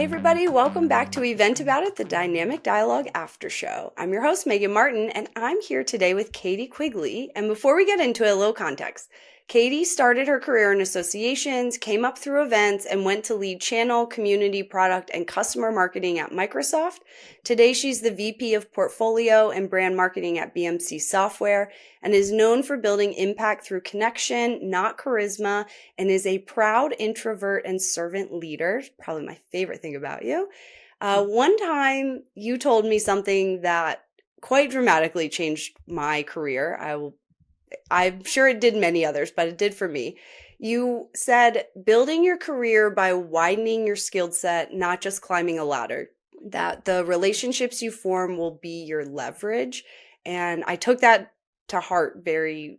everybody, welcome back to Event About It, the Dynamic Dialogue After Show. I'm your host, Megan Martin, and I'm here today with Kati Quigley. And before we get into it, a little context. Kati started her career in associations, came up through events, and went to lead channel, community, product, and customer marketing at Microsoft. Today, she's the VP of Portfolio and Brand Marketing at BMC Software and is known for building impact through connection, not charisma, and is a proud introvert and servant leader. Probably my favorite thing about you. One time you told me something that quite dramatically changed my career. I'm sure it did many others, but it did for me. You said building your career by widening your skill set, not just climbing a ladder, that the relationships you form will be your leverage. And I took that to heart very,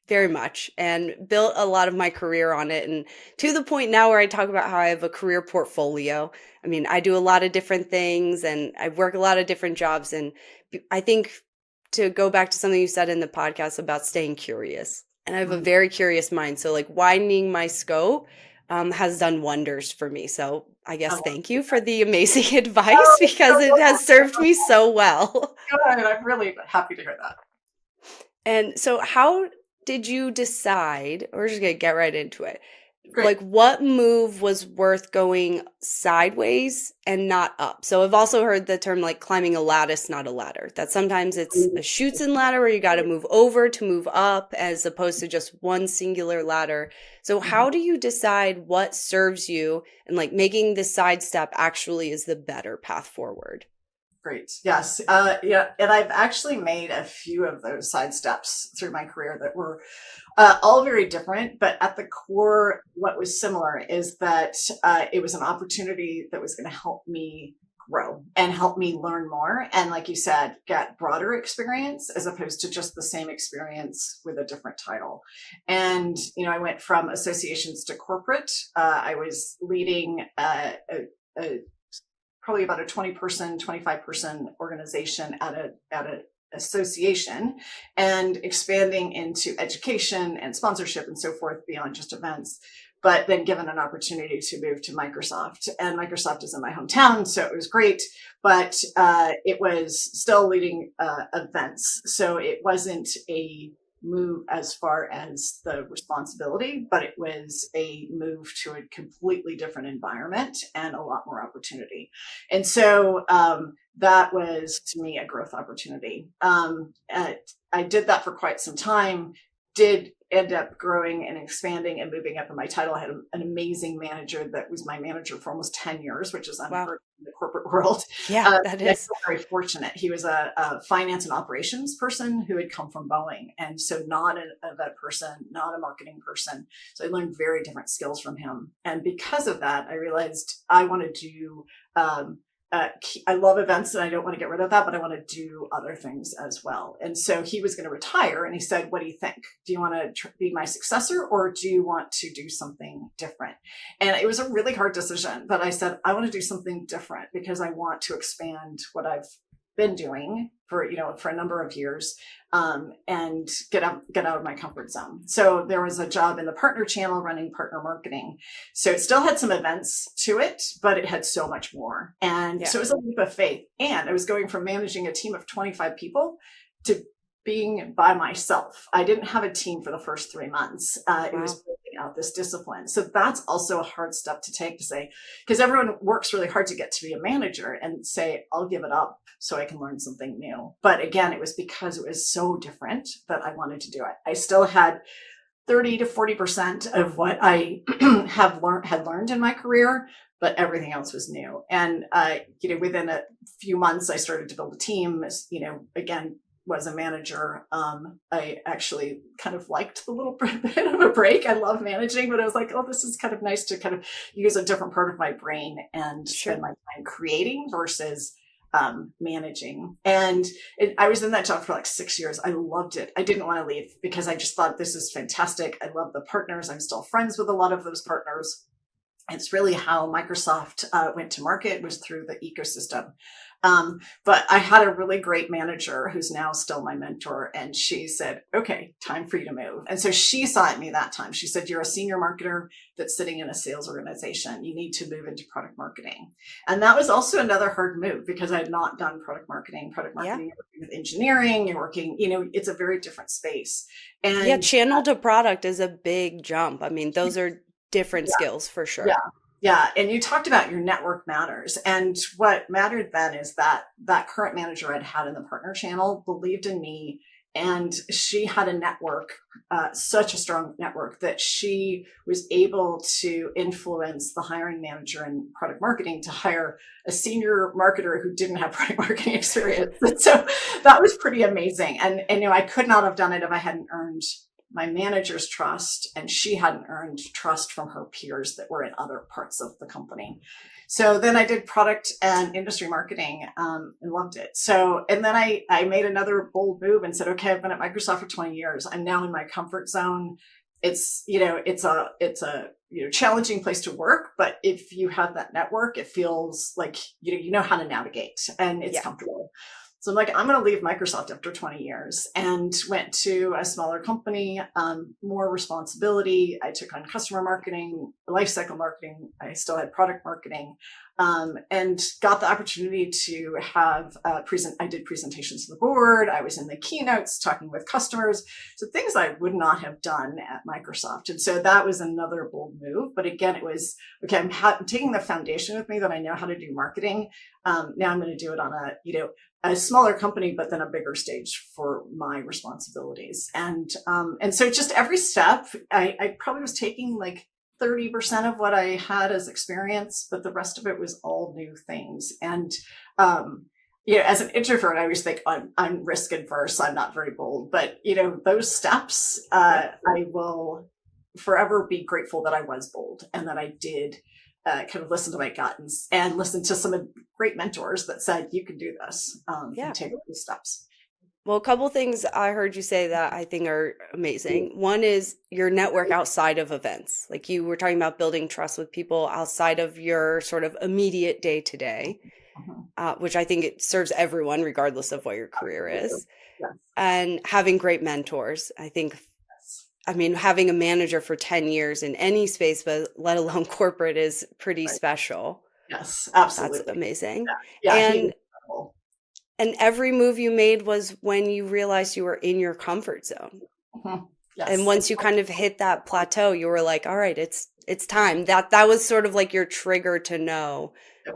very much and built a lot of my career on it. And to the point now where I talk about how I have a career portfolio. I mean, I do a lot of different things and I work a lot of different jobs. And I think to go back to something you said in the podcast about staying curious. And I have a very curious mind. So like widening my scope has done wonders for me. So I guess thank you for the amazing advice because it has served me so well. Good. I'm really happy to hear that. And so how did you decide, we're just going to get right into it, Great. Like what move was worth going sideways and not up? So I've also heard the term like climbing a lattice, not a ladder, that sometimes it's a chutes and ladder where you got to move over to move up as opposed to just one singular ladder. So how do you decide what serves you and like making the sidestep actually is the better path forward? Great. Yes. Yeah. And I've actually made a few of those side steps through my career that were all very different, but at the core, what was similar is that it was an opportunity that was going to help me grow and help me learn more. And like you said, get broader experience as opposed to just the same experience with a different title. And, I went from associations to corporate. I was leading probably about a 20-person, 25-person organization at a association and expanding into education and sponsorship and so forth beyond just events, but then given an opportunity to move to Microsoft. And Microsoft is in my hometown, so it was great, but it was still leading events. So it wasn't a move as far as the responsibility, but it was a move to a completely different environment and a lot more opportunity. And so that was to me a growth opportunity. I did that for quite some time, did end up growing and expanding and moving up in my title. I had an amazing manager that was my manager for almost 10 years, which is unheard of in the corporate world. Yeah, that is. I feel very fortunate. He was a finance and operations person who had come from Boeing. And so not an event person, not a marketing person. So I learned very different skills from him. And because of that, I realized I want to do I love events and I don't want to get rid of that, but I want to do other things as well. And so he was going to retire and he said, what do you think? Do you want to be my successor or do you want to do something different? And it was a really hard decision, but I said, I want to do something different because I want to expand what I've been doing for a number of years, and get out of my comfort zone. So there was a job in the partner channel running partner marketing. So it still had some events to it, but it had so much more. And so it was a leap of faith. And I was going from managing a team of 25 people to being by myself. I didn't have a team for the first 3 months. It was building out this discipline. So that's also a hard step to take to say, because everyone works really hard to get to be a manager and say, I'll give it up so I can learn something new. But again, it was because it was so different that I wanted to do it. I still had 30 to 40% of what I had learned in my career, but everything else was new. And, within a few months, I started to build a team, again, was a manager. I actually kind of liked the little bit of a break. I love managing, but I was like, oh, this is kind of nice to kind of use a different part of my brain and spend my time creating versus managing. And I was in that job for like 6 years. I loved it. I didn't want to leave because I just thought this is fantastic. I love the partners. I'm still friends with a lot of those partners. It's really how Microsoft went to market, was through the ecosystem. But I had a really great manager who's now still my mentor. And she said, okay, time for you to move. And so she saw it in me that time. She said, you're a senior marketer that's sitting in a sales organization. You need to move into product marketing. And that was also another hard move because I had not done product marketing. Product Yeah. marketing, you're working with engineering, you're working, it's a very different space. Yeah, And channel to product is a big jump. I mean, those are different skills for yeah. sure. Yeah. And you talked about your network matters. And what mattered then is that that current manager I'd had in the partner channel believed in me. And she had a network, such a strong network that she was able to influence the hiring manager in product marketing to hire a senior marketer who didn't have product marketing experience. And so that was pretty amazing. And I could not have done it if I hadn't earned my manager's trust, and she hadn't earned trust from her peers that were in other parts of the company. So then I did product and industry marketing, and loved it. So, and then I made another bold move and said, okay, I've been at Microsoft for 20 years. I'm now in my comfort zone. It's a challenging place to work, but if you have that network, it feels like, you know how to navigate and it's comfortable. So I'm like, I'm going to leave Microsoft after 20 years, and went to a smaller company, more responsibility. I took on customer marketing, lifecycle marketing. I still had product marketing, and got the opportunity to have I did presentations to the board. I was in the keynotes talking with customers. So things I would not have done at Microsoft. And so that was another bold move. But again, it was, okay, I'm taking the foundation with me that I know how to do marketing. Now I'm going to do it on a smaller company, but then a bigger stage for my responsibilities. And so just every step, I probably was taking like 30% of what I had as experience, but the rest of it was all new things. And, as an introvert, I always think I'm risk adverse. I'm not very bold, but those steps, I will forever be grateful that I was bold and that I did kind of listen to my gut and listen to some great mentors that said, you can do this, and take these steps. Well, a couple things I heard you say that I think are amazing. One is your network outside of events. Like you were talking about building trust with people outside of your sort of immediate day to day, which I think it serves everyone regardless of what your career is. Yes. And having great mentors. I mean, having a manager for 10 years in any space, but let alone corporate, is pretty special. Yes, absolutely. That's amazing. Yeah, And every move you made was when you realized you were in your comfort zone. Yes. And once you kind of hit that plateau, you were like, all right, it's time. That was sort of like your trigger to know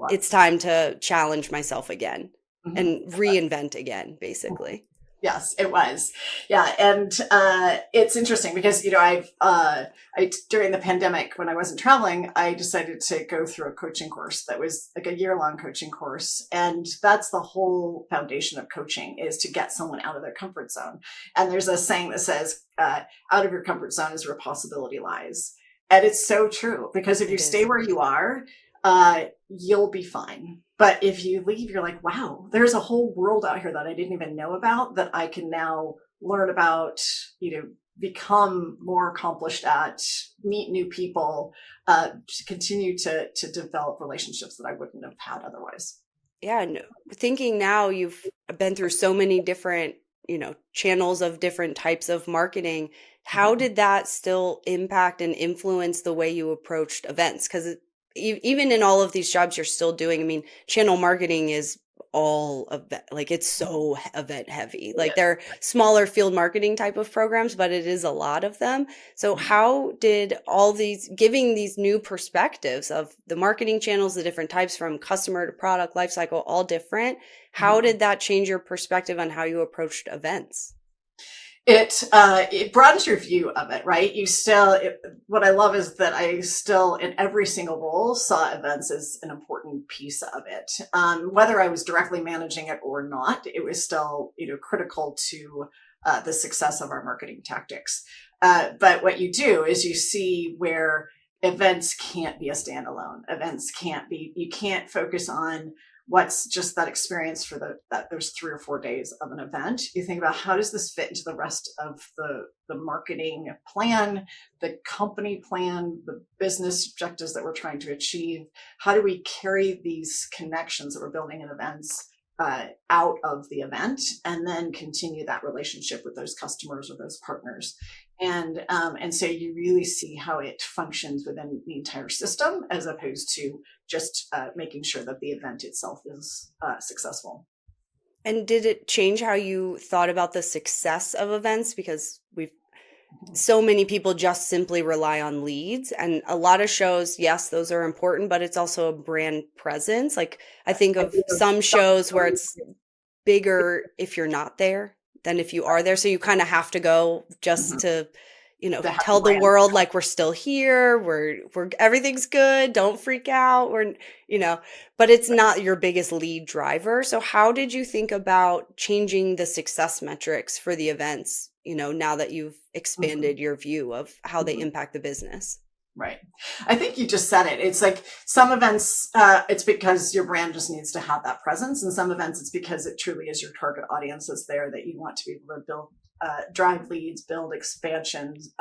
it's time to challenge myself again and reinvent again, basically. Yes, it was. Yeah. And it's interesting because, during the pandemic, when I wasn't traveling, I decided to go through a coaching course that was like a year-long coaching course. And that's the whole foundation of coaching, is to get someone out of their comfort zone. And there's a saying that says, out of your comfort zone is where possibility lies. And it's so true, because if you stay where you are, you'll be fine. But if you leave, you're like, wow, there's a whole world out here that I didn't even know about, that I can now learn about, become more accomplished at, meet new people, continue to develop relationships that I wouldn't have had otherwise. Yeah. And thinking now, you've been through so many different, channels of different types of marketing. How did that still impact and influence the way you approached events? Because even in all of these jobs you're still doing, I mean, channel marketing is all event, like it's so event heavy. Like they're smaller field marketing type of programs, but it is a lot of them. So how did all these, giving these new perspectives of the marketing channels, the different types from customer to product lifecycle, all different, how did that change your perspective on how you approached events? It broadens your view of it, right? What I love is that I still, in every single role, saw events as an important piece of it. Whether I was directly managing it or not, it was still, critical to the success of our marketing tactics. But what you do is you see where events can't be a standalone. You can't focus on what's just that experience for those 3 or 4 days of an event. You think about, how does this fit into the rest of the marketing plan, the company plan, the business objectives that we're trying to achieve? How do we carry these connections that we're building in events out of the event, and then continue that relationship with those customers or those partners. And so you really see how it functions within the entire system, as opposed to just making sure that the event itself is successful. And did it change how you thought about the success of events? Because so many people just simply rely on leads, and a lot of shows, yes, those are important, but it's also a brand presence. Like I think of some shows where it's bigger if you're not there than if you are there. So you kind of have to go just to, To have the tell the brand. world like we're still here, we're everything's good, don't freak out. But it's not your biggest lead driver. So how did you think about changing the success metrics for the events, now that you've expanded your view of how they impact the business? Right. I think you just said it. It's like some events, it's because your brand just needs to have that presence. And some events, it's because it truly is your target audience is there that you want to be able to build, drive leads, build expansions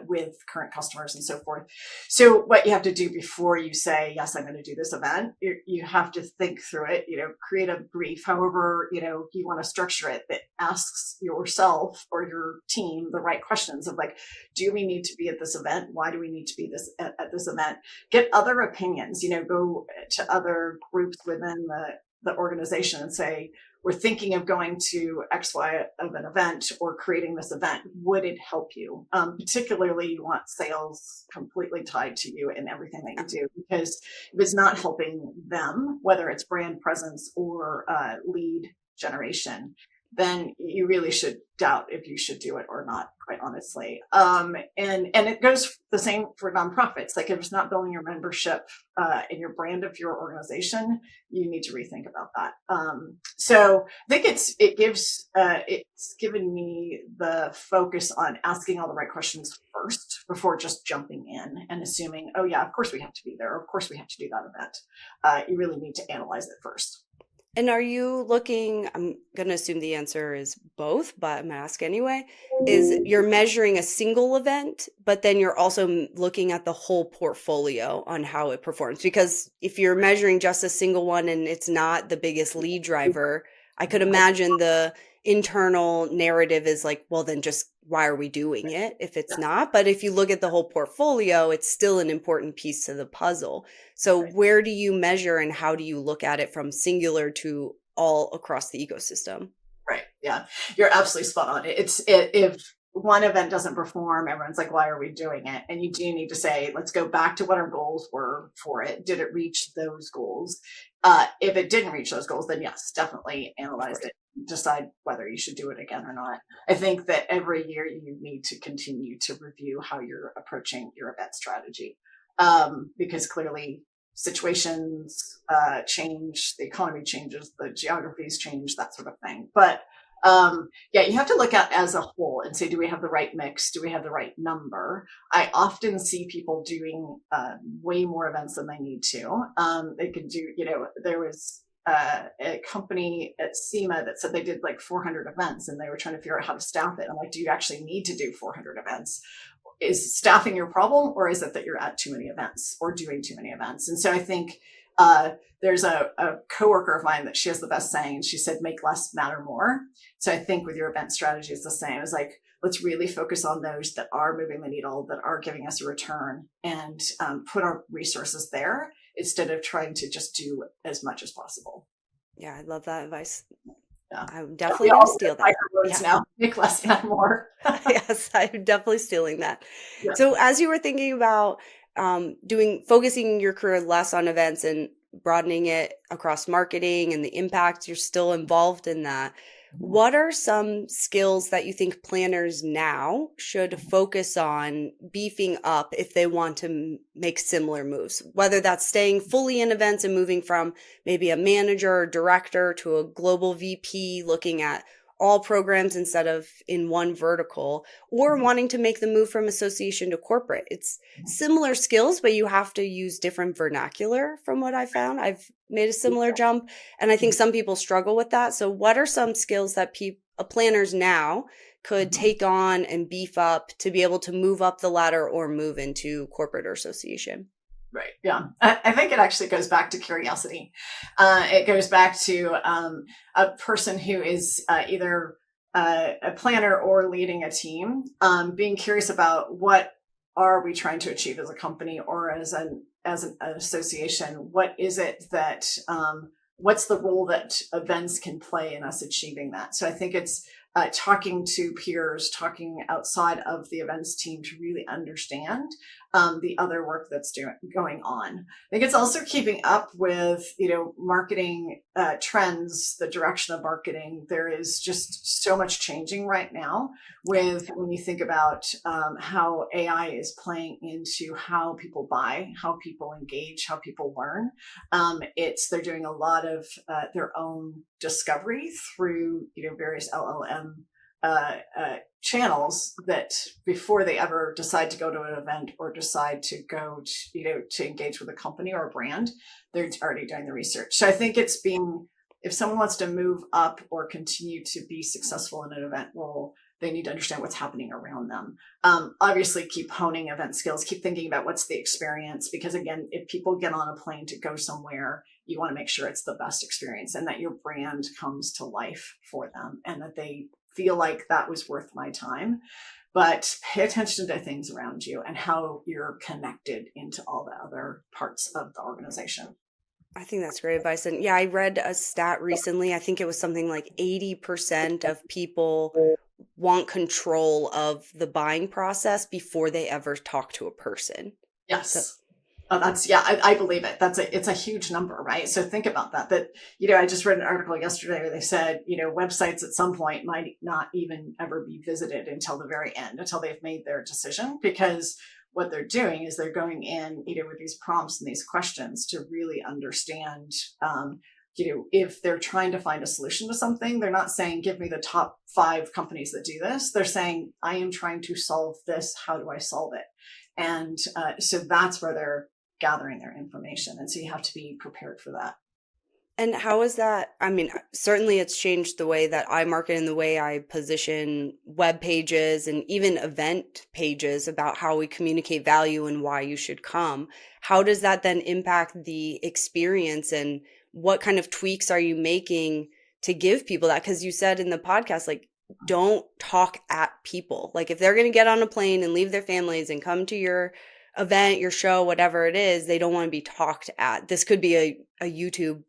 with current customers and so forth. So what you have to do before you say, yes, I'm going to do this event, you have to think through it, create a brief, however, you want to structure it, that asks yourself or your team the right questions of like, do we need to be at this event? Why do we need to be at this event? Get other opinions, go to other groups within the organization and say, we're thinking of going to XY of an event or creating this event. Would it help you? Particularly, you want sales completely tied to you in everything that you do, because if it's not helping them, whether it's brand presence or lead generation, then you really should doubt if you should do it or not, quite honestly. And it goes the same for nonprofits. Like if it's not building your membership and your brand of your organization, you need to rethink about that. So I think it's given me the focus on asking all the right questions first before just jumping in and assuming, oh yeah, of course we have to be there. Of course we have to do that event. You really need to analyze it first. And are you looking, I'm going to assume the answer is both, but I'm going to ask anyway, is you're measuring a single event, but then you're also looking at the whole portfolio on how it performs? Because if you're measuring just a single one and it's not the biggest lead driver, I could imagine the internal narrative is like, well, then just why are we doing it if it's not? But if you look at the whole portfolio, it's still an important piece to the puzzle. So where do you measure and how do you look at it from singular to all across the ecosystem? Right. Yeah. You're absolutely spot on. If one event doesn't perform, everyone's like, why are we doing it? And you do need to say, let's go back to what our goals were for it. Did it reach those goals? If it didn't reach those goals, then yes, definitely analyze it, decide whether you should do it again or not. I think that every year you need to continue to review how you're approaching your event strategy. Because clearly situations change, the economy changes, the geographies change, that sort of thing. But yeah, you have to look at as a whole and say, do we have the right mix? Do we have the right number? I often see people doing way more events than they need to. They could do, there was a company at SEMA that said they did like 400 events and they were trying to figure out how to staff it. I'm like, do you actually need to do 400 events? Is staffing your problem, or is it that you're at too many events or doing too many events? And so I think there's a coworker of mine that she has the best saying, and she said, make less matter more. So I think with your event strategy, it's the same. It's like, let's really focus on those that are moving the needle, that are giving us a return, and put our resources there instead of trying to just do as much as possible. Yeah, I love that advice. Yeah. I'm definitely going to steal that. Words now. Make less, not more. Yes, I'm definitely stealing that. Yeah. So as you were thinking about focusing your career less on events and broadening it across marketing and the impact, you're still involved in that. What are some skills that you think planners now should focus on beefing up if they want to make similar moves? Whether that's staying fully in events and moving from maybe a manager or director to a global VP, looking at all programs instead of in one vertical, or wanting to make the move from association to corporate. It's similar skills, but you have to use different vernacular from what I found. I've made a similar jump, and I think some people struggle with that. So what are some skills that planners now could take on and beef up to be able to move up the ladder or move into corporate or association? Right. Yeah. I think it actually goes back to curiosity. It goes back to a person who is either a planner or leading a team, being curious about what are we trying to achieve as a company or as an association. What is it that what's the role that events can play in us achieving that? So I think it's talking to peers, talking outside of the events team to really understand the other work that's going on. I think it's also keeping up with, marketing trends, the direction of marketing. There is just so much changing right now with when you think about how AI is playing into how people buy, how people engage, how people learn. They're doing a lot of their own discovery through, various LLM channels that before they ever decide to go to an event or decide to go to engage with a company or a brand, they're already doing the research. So I think if someone wants to move up or continue to be successful in an event role, they need to understand what's happening around them. Obviously keep honing event skills, keep thinking about what's the experience, because again, if people get on a plane to go somewhere, you want to make sure it's the best experience and that your brand comes to life for them and that they feel like that was worth my time. But pay attention to things around you and how you're connected into all the other parts of the organization. I think that's great advice. And yeah, I read a stat recently. I think it was something like 80% of people want control of the buying process before they ever talk to a person. So Yes. Oh, I believe it. It's a huge number, right? So think about that, I just read an article yesterday where they said, websites at some point might not even ever be visited until the very end, until they've made their decision, because what they're doing is they're going in, with these prompts and these questions to really understand, if they're trying to find a solution to something, they're not saying, give me the top 5 companies that do this. They're saying, I am trying to solve this. How do I solve it? And so that's where they're gathering their information. And so you have to be prepared for that. And how is that? I mean, certainly it's changed the way that I market and the way I position web pages and even event pages about how we communicate value and why you should come. How does that then impact the experience and what kind of tweaks are you making to give people that? Because you said in the podcast, like, don't talk at people. Like, if they're going to get on a plane and leave their families and come to your event, your show, whatever it is, they don't want to be talked at. This could be a YouTube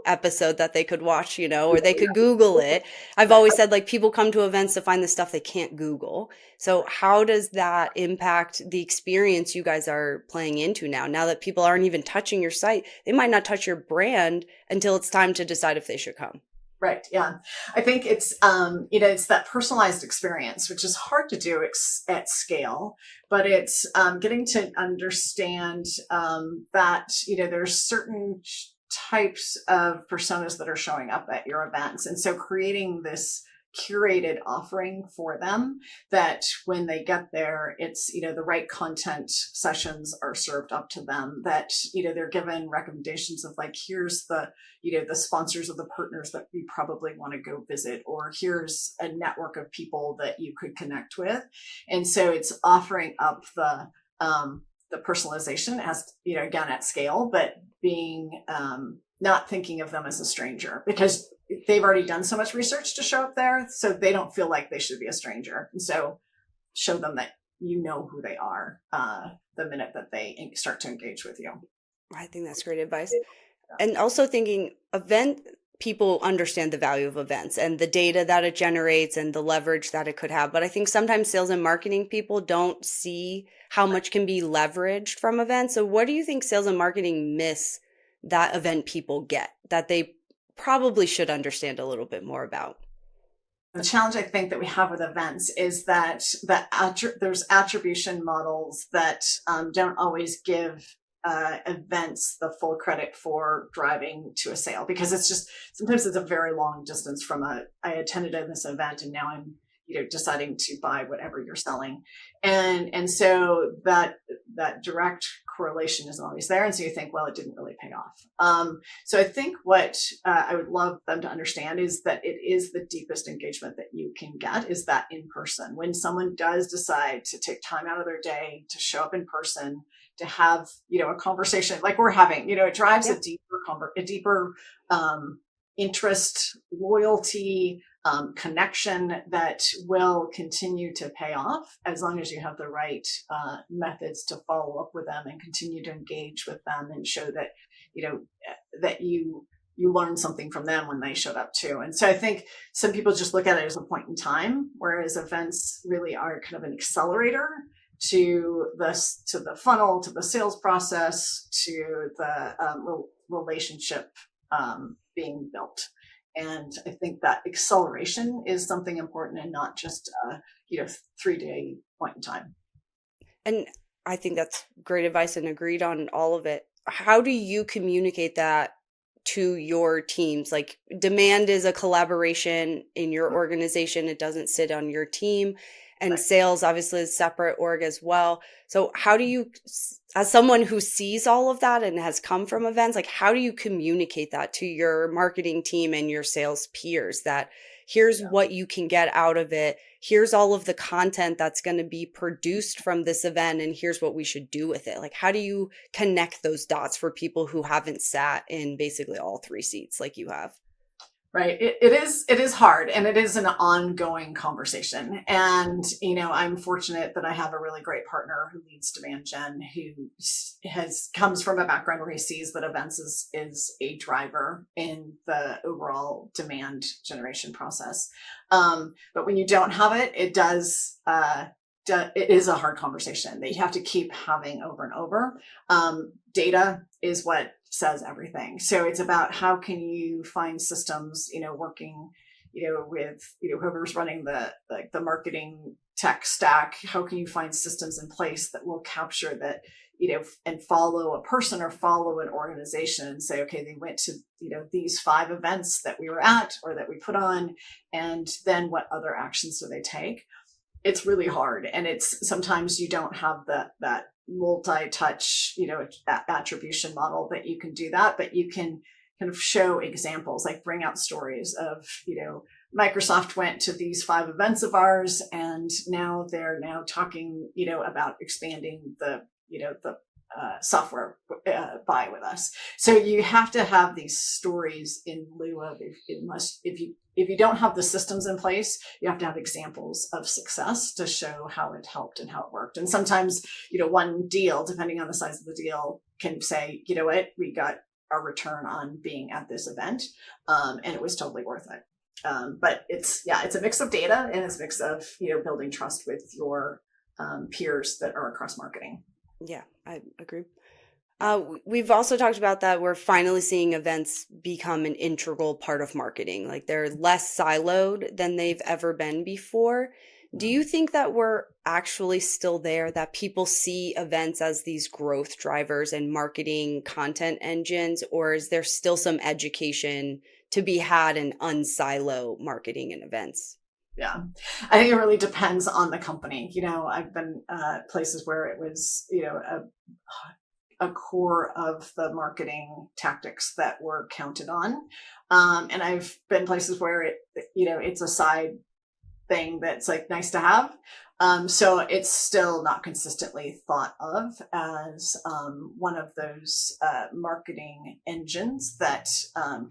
episode that they could watch, or they could Google it. I've always said, like, people come to events to find the stuff they can't Google. So how does that impact the experience you guys are playing into now that people aren't even touching your site? They might not touch your brand until it's time to decide if they should come. Right. Yeah. I think it's, it's that personalized experience, which is hard to do at scale, but it's getting to understand that, there's certain types of personas that are showing up at your events. And so creating this curated offering for them that when they get there, it's, the right content sessions are served up to them, that, they're given recommendations of like, here's the, the sponsors of the partners that we probably want to go visit, or here's a network of people that you could connect with. And so it's offering up the personalization as, again, at scale, but being, not thinking of them as a stranger, because they've already done so much research to show up there. So they don't feel like they should be a stranger. And so show them that you know who they are the minute that they start to engage with you. I think that's great advice. And also thinking people understand the value of events and the data that it generates and the leverage that it could have. But I think sometimes sales and marketing people don't see how much can be leveraged from events. So what do you think sales and marketing miss that event people get that they probably should understand a little bit more about? The challenge I think that we have with events is that there's attribution models that don't always give events the full credit for driving to a sale, because sometimes it's a very long distance from I attended this event and now I'm deciding to buy whatever you're selling, and so that direct correlation isn't always there. And so you think, well, it didn't really pay off. So I think what I would love them to understand is that it is the deepest engagement that you can get is that in person. When someone does decide to take time out of their day to show up in person, to have, a conversation like we're having, it drives a deeper interest, loyalty, connection that will continue to pay off as long as you have the right methods to follow up with them and continue to engage with them and show that, that you learned something from them when they showed up too. And so I think some people just look at it as a point in time, whereas events really are kind of an accelerator to the funnel, to the sales process, to the relationship being built. And I think that acceleration is something important and not just a 3-day point in time. And I think that's great advice and agreed on all of it. How do you communicate that to your teams? Like, demand is a collaboration in your organization. It doesn't sit on your team. And Right. Sales obviously is separate org as well. So how do you, as someone who sees all of that and has come from events, like how do you communicate that to your marketing team and your sales peers that here's what you can get out of it? Here's all of the content that's going to be produced from this event, and here's what we should do with it. Like, how do you connect those dots for people who haven't sat in basically all 3 seats like you have? Right. It is hard, and it is an ongoing conversation. And, I'm fortunate that I have a really great partner who leads demand gen, who comes from a background where he sees that events is a driver in the overall demand generation process. But when you don't have it, it is a hard conversation that you have to keep having over and over. Data is what says everything. So it's about how can you find systems, working, with, whoever's running the marketing tech stack, how can you find systems in place that will capture that, and follow a person or follow an organization and say, okay, they went to, these 5 events that we were at or that we put on, and then what other actions do they take? It's really hard. And it's sometimes you don't have that multi-touch, attribution model that you can do that, but you can kind of show examples, like bring out stories of, Microsoft went to these 5 events of ours, and now they're talking, about expanding the software buy with us. So you have to have these stories in lieu of, if you don't have the systems in place, you have to have examples of success to show how it helped and how it worked. And sometimes, one deal, depending on the size of the deal, can say, what, we got our return on being at this event, and it was totally worth it. But it's a mix of data, and it's a mix of, building trust with your peers that are across marketing. Yeah, I agree. We've also talked about that we're finally seeing events become an integral part of marketing. Like, they're less siloed than they've ever been before. Do you think that we're actually still there, that people see events as these growth drivers and marketing content engines, or is there still some education to be had in unsilo marketing and events? Yeah, I think it really depends on the company. I've been places where it was, a core of the marketing tactics that were counted on. And I've been places where it's a side thing that's like nice to have. So it's still not consistently thought of as one of those marketing engines that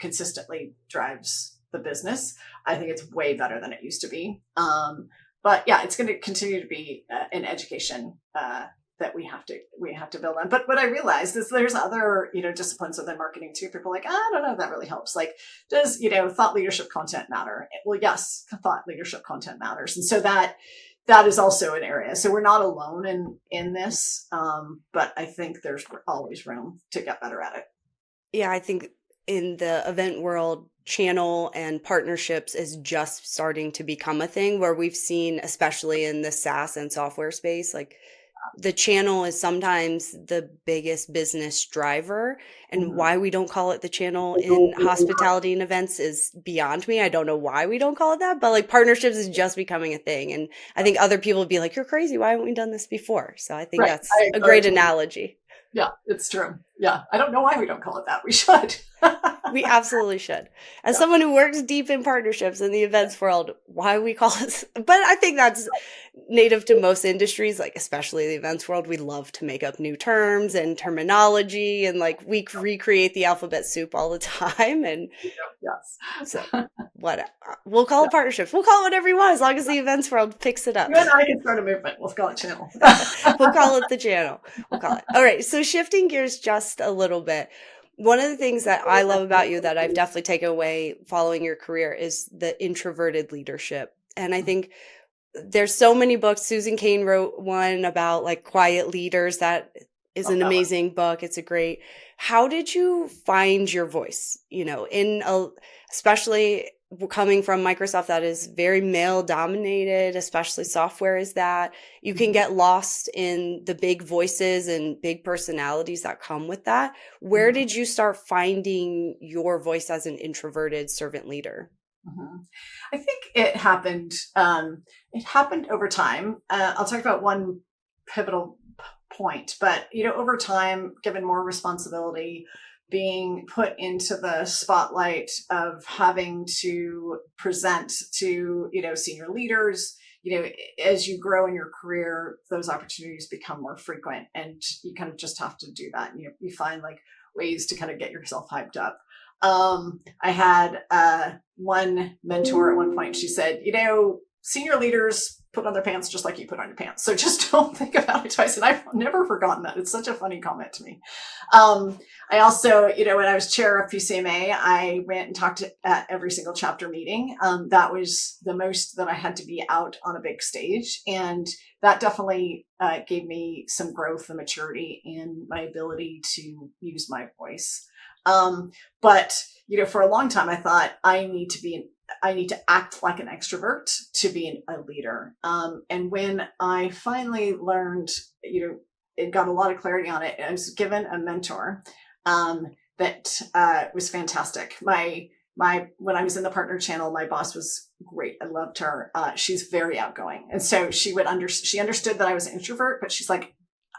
consistently drives the business. I think it's way better than it used to be. But yeah, it's going to continue to be an education that we have to build on. But what I realized is there's other, disciplines within marketing too. People are like, I don't know if that really helps. Like, does, thought leadership content matter? Well, yes, thought leadership content matters. And so that is also an area. So we're not alone in this. But I think there's always room to get better at it. Yeah, I think in the event world, channel and partnerships is just starting to become a thing, where we've seen, especially in the SaaS and software space, like the channel is sometimes the biggest business driver. And why we don't call it the channel in hospitality and events is beyond me. I don't know why we don't call it that, but like partnerships is just becoming a thing. And I think other people would be like, you're crazy. Why haven't we done this before? So I think that's a great analogy. Yeah, it's true. Yeah. I don't know why we don't call it that. We should. We absolutely should. As Yeah. someone who works deep in partnerships in the events world, why we call it, but I think that's native to most industries, like especially the events world. We love to make up new terms and terminology, and like we recreate the alphabet soup all the time. And Yes. so what we'll call Yeah. it partnerships. We'll call it whatever you want as long as the events world picks it up. You and I can start a movement. Let's call it channel. We'll call it the channel. We'll call it. All right. So shifting gears just a little bit. One of the things that I love about you that I've definitely taken away following your career is the introverted leadership. And I think there's so many books. Susan Cain wrote one about like quiet leaders. That is an amazing book. It's a great. How did you find your voice? Especially coming from Microsoft, that is very male dominated, especially software is that. You can get lost in the big voices and big personalities that come with that. Where did you start finding your voice as an introverted servant leader? I think it happened. It happened over time. I'll talk about one pivotal point, but over time, given more responsibility, being put into the spotlight of having to present to senior leaders, as you grow in your career, those opportunities become more frequent, and you kind of just have to do that. And you find like ways to kind of get yourself hyped up. I had one mentor at one point. She said, senior leaders put on their pants just like you put on your pants. So just don't think about it twice. And I've never forgotten that. It's such a funny comment to me. I also, when I was chair of PCMA, I went and talked at every single chapter meeting. That was the most that I had to be out on a big stage. And that definitely gave me some growth and maturity in my ability to use my voice. But for a long time, I thought I need to act like an extrovert to be a leader. And when I finally learned, it got a lot of clarity on it. I was given a mentor that was fantastic. When I was in the partner channel, my boss was great. I loved her. She's very outgoing, and so she understood that I was an introvert, but she's like,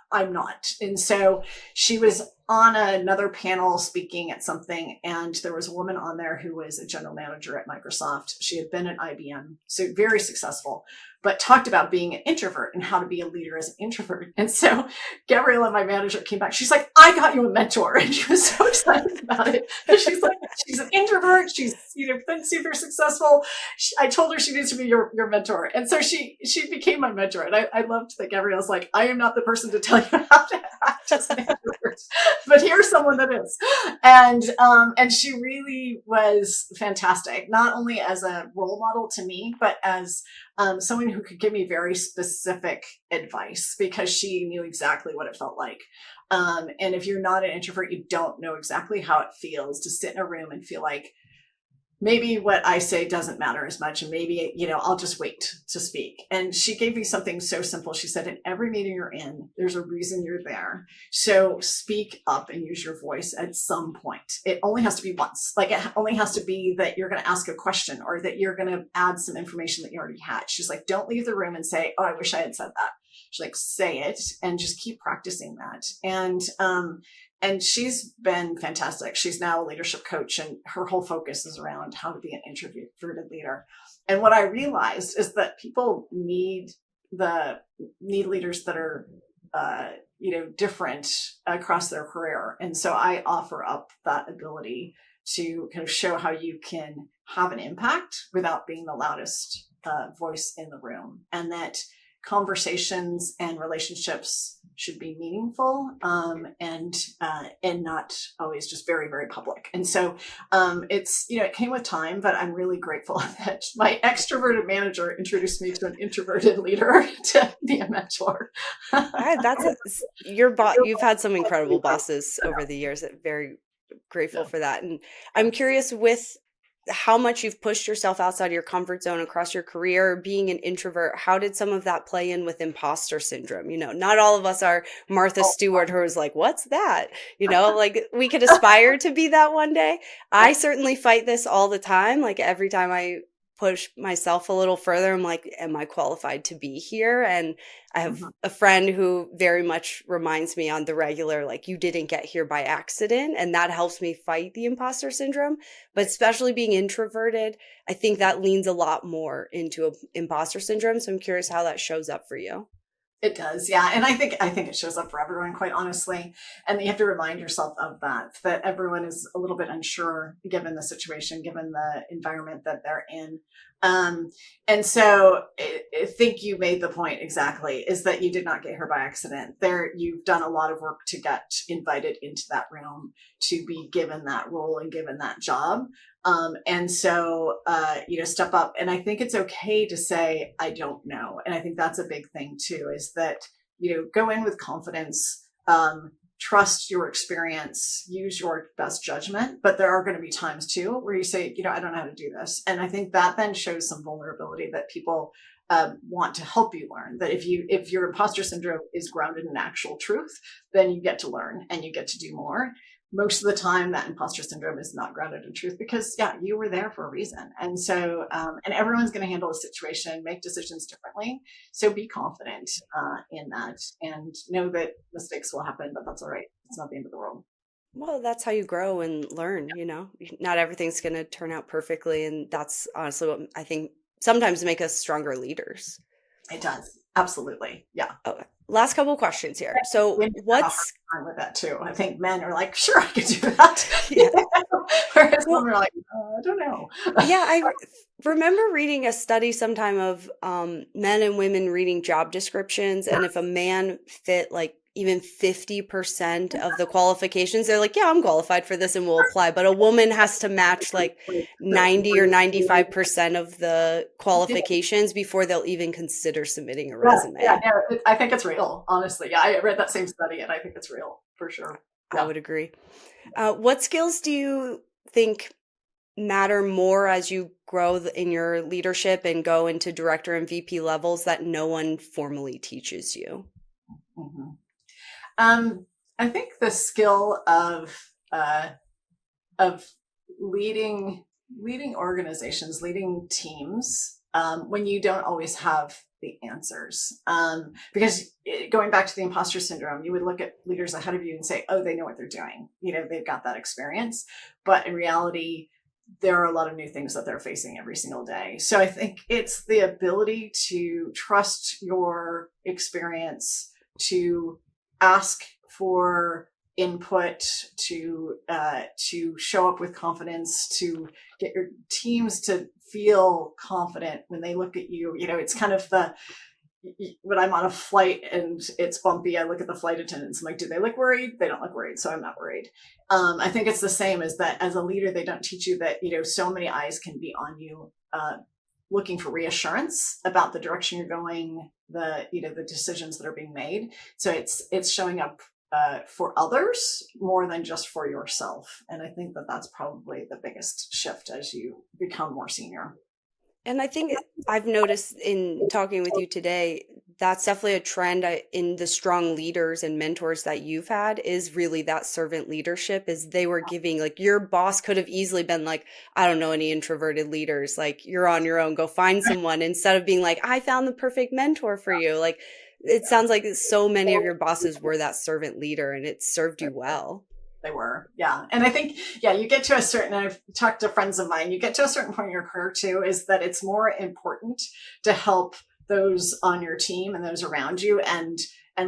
I'm not. And so she was on another panel speaking at something, and there was a woman on there who was a general manager at Microsoft. She had been at IBM, so very successful, but talked about being an introvert and how to be a leader as an introvert. And so Gabriella, my manager, came back. She's like, I got you a mentor. And she was so excited about it. And she's like, she's an introvert. She's been super successful. I told her she needs to be your mentor. And so she became my mentor. And I loved that Gabriella's like, I am not the person to tell you how to act as an introvert, but here's someone that is. And she really was fantastic, not only as a role model to me, but as someone who could give me very specific advice, because she knew exactly what it felt like. And if you're not an introvert, you don't know exactly how it feels to sit in a room and feel like maybe what I say doesn't matter as much. And maybe, I'll just wait to speak. And she gave me something so simple. She said, in every meeting you're in, there's a reason you're there. So speak up and use your voice at some point. It only has to be once. Like, it only has to be that you're going to ask a question or that you're going to add some information that you already had. She's like, don't leave the room and say, oh, I wish I had said that. She's like, say it and just keep practicing that. And she's been fantastic. She's now a leadership coach, and her whole focus is around how to be an introverted leader. And what I realized is that people need leaders that are, different across their career. And so I offer up that ability to kind of show how you can have an impact without being the loudest voice in the room, and that conversations and relationships should be meaningful, and not always just very, very public. And so it came with time, but I'm really grateful that my extroverted manager introduced me to an introverted leader to be a mentor. You've had some incredible bosses over the years. Very grateful for that. And I'm curious, with how much you've pushed yourself outside of your comfort zone across your career, being an introvert, how did some of that play in with imposter syndrome? Not all of us are Martha Stewart, who was like, what's that? Like, we could aspire to be that one day. I certainly fight this all the time. Like, every time I push myself a little further. I'm like, am I qualified to be here? And I have Mhm. a friend who very much reminds me on the regular, like, you didn't get here by accident. And that helps me fight the imposter syndrome. But especially being introverted, I think that leans a lot more into imposter syndrome. So I'm curious how that shows up for you. It does, yeah. And I think it shows up for everyone, quite honestly. And you have to remind yourself of that everyone is a little bit unsure given the situation, given the environment that they're in. Um, and so I think you made the point exactly, is that you did not get here by accident. There, you've done a lot of work to get invited into that realm, to be given that role and given that job. And so, step up. And I think it's okay to say, I don't know. And I think that's a big thing too, is that, go in with confidence, trust your experience, use your best judgment. But there are going to be times too where you say, I don't know how to do this. And I think that then shows some vulnerability that people want to help you learn. That if your imposter syndrome is grounded in actual truth, then you get to learn and you get to do more. Most of the time that imposter syndrome is not grounded in truth, because you were there for a reason. And so and everyone's going to handle a situation, make decisions differently. So be confident in that, and know that mistakes will happen, but that's all right. It's not the end of the world. Well, that's how you grow and learn, Not everything's going to turn out perfectly. And that's honestly what I think sometimes make us stronger leaders. It does, absolutely, yeah. Okay. Last couple questions here. So Women have a hard what's, time with that too. I think men are like, sure, I could do that. yeah. Whereas Well, women are like, I don't know. yeah, remember reading a study sometime of men and women reading job descriptions. And if a man fit like even 50% of the qualifications, they're like, yeah, I'm qualified for this and will apply. But a woman has to match like 90 or 95% of the qualifications before they'll even consider submitting a Yeah, yeah, resume. yeah. I think it's real, honestly. Yeah, I read that same study and I think it's real for sure. I Yeah. would agree. What skills do you think matter more as you grow in your leadership and go into director and VP levels that no one formally teaches you? hmm Um, I think the skill of leading organizations, leading teams, when you don't always have the answers. Because going back to the imposter syndrome, you would look at leaders ahead of you and say, oh, they know what they're doing. They've got that experience. But in reality, there are a lot of new things that they're facing every single day. So I think it's the ability to trust your experience, to ask for input, to show up with confidence, to get your teams to feel confident when they look at you. It's kind of when I'm on a flight and it's bumpy, I look at the flight attendants. I'm like, do they look worried? They don't look worried, so I'm not worried. I think it's the same as that. As a leader, they don't teach you that so many eyes can be on you, looking for reassurance about the direction you're going, the decisions that are being made. So it's showing up for others more than just for yourself. And I think that that's probably the biggest shift as you become more senior. And I think I've noticed in talking with you today, that's definitely a trend in the strong leaders and mentors that you've had is really that servant leadership is they were giving like your boss could have easily been like, I don't know any introverted leaders, like you're on your own, go find someone instead of being like, I found the perfect mentor for you. Like it sounds like so many of your bosses were that servant leader and it served you well. They were, yeah. And I think, yeah, you get to a certain, I've talked to friends of mine, you get to a certain point in your career too, is that it's more important to help those on your team and those around you and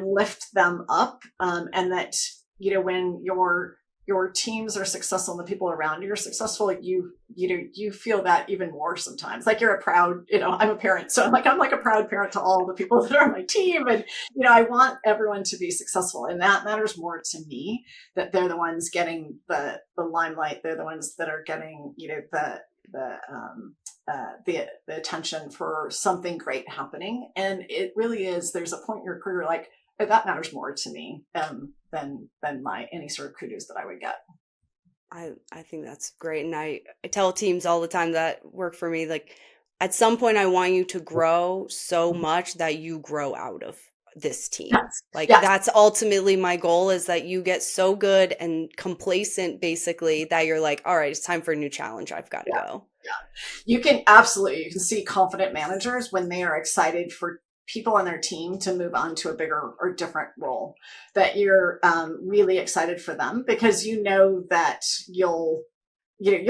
lift them up. And that, when your teams are successful and the people around you are successful, you feel that even more sometimes. Like you're a proud, I'm a parent. So I'm like a proud parent to all the people that are on my team. And, I want everyone to be successful. And that matters more to me, that they're the ones getting the limelight. They're the ones that are getting, the attention for something great happening. And it really is, there's a point in your career, like, that matters more to me than my any sort of kudos that I would get. I think that's great. And I tell teams all the time that work for me, like at some point I want you to grow so much that you grow out of this team. Yes. Like Yes. that's ultimately my goal is that you get so good and complacent basically that you're like, all right, it's time for a new challenge. I've got to Yeah. go. You can see confident managers when they are excited for people on their team to move on to a bigger or different role, that you're really excited for them, because you know that you'll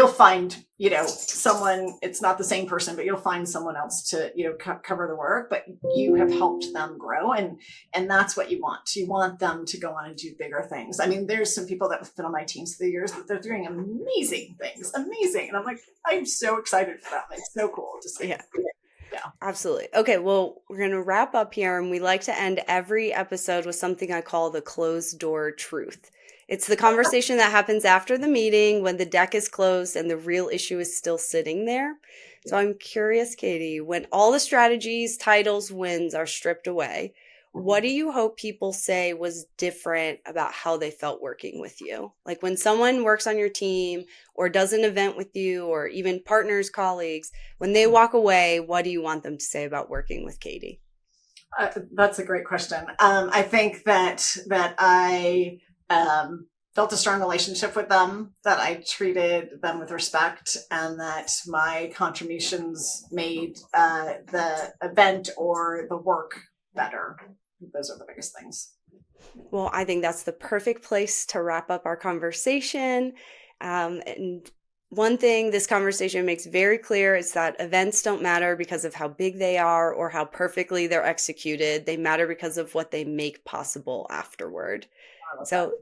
find, someone, it's not the same person, but you'll find someone else to, cover the work, but you have helped them grow. And that's what you want. You want them to go on and do bigger things. I mean, there's some people that have been on my teams through the years that they're doing amazing things, amazing. And I'm like, I'm so excited for them. It's so cool to see. Yeah. Yeah. Absolutely. Okay, well, we're going to wrap up here, and we like to end every episode with something I call the closed door truth. It's the conversation that happens after the meeting when the deck is closed and the real issue is still sitting there. So I'm curious, Katie, when all the strategies, titles, wins are stripped away, what do you hope people say was different about how they felt working with you? Like when someone works on your team or does an event with you, or even partners, colleagues, when they walk away, what do you want them to say about working with Katie? That's a great question. I think that I built a strong relationship with them, that I treated them with respect, and that my contributions made the event or the work better. Those are the biggest things. Well, I think that's the perfect place to wrap up our conversation. And one thing this conversation makes very clear is that events don't matter because of how big they are or how perfectly they're executed. They matter because of what they make possible afterward. So,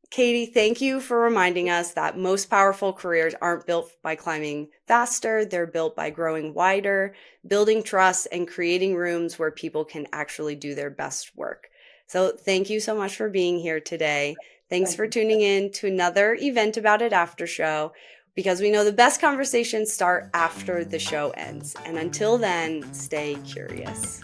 Katie, thank you for reminding us that most powerful careers aren't built by climbing faster. They're built by growing wider, building trust, and creating rooms where people can actually do their best work. So thank you so much for being here today. Thanks for tuning in to another Event About It after show, because we know the best conversations start after the show ends. And until then, stay curious.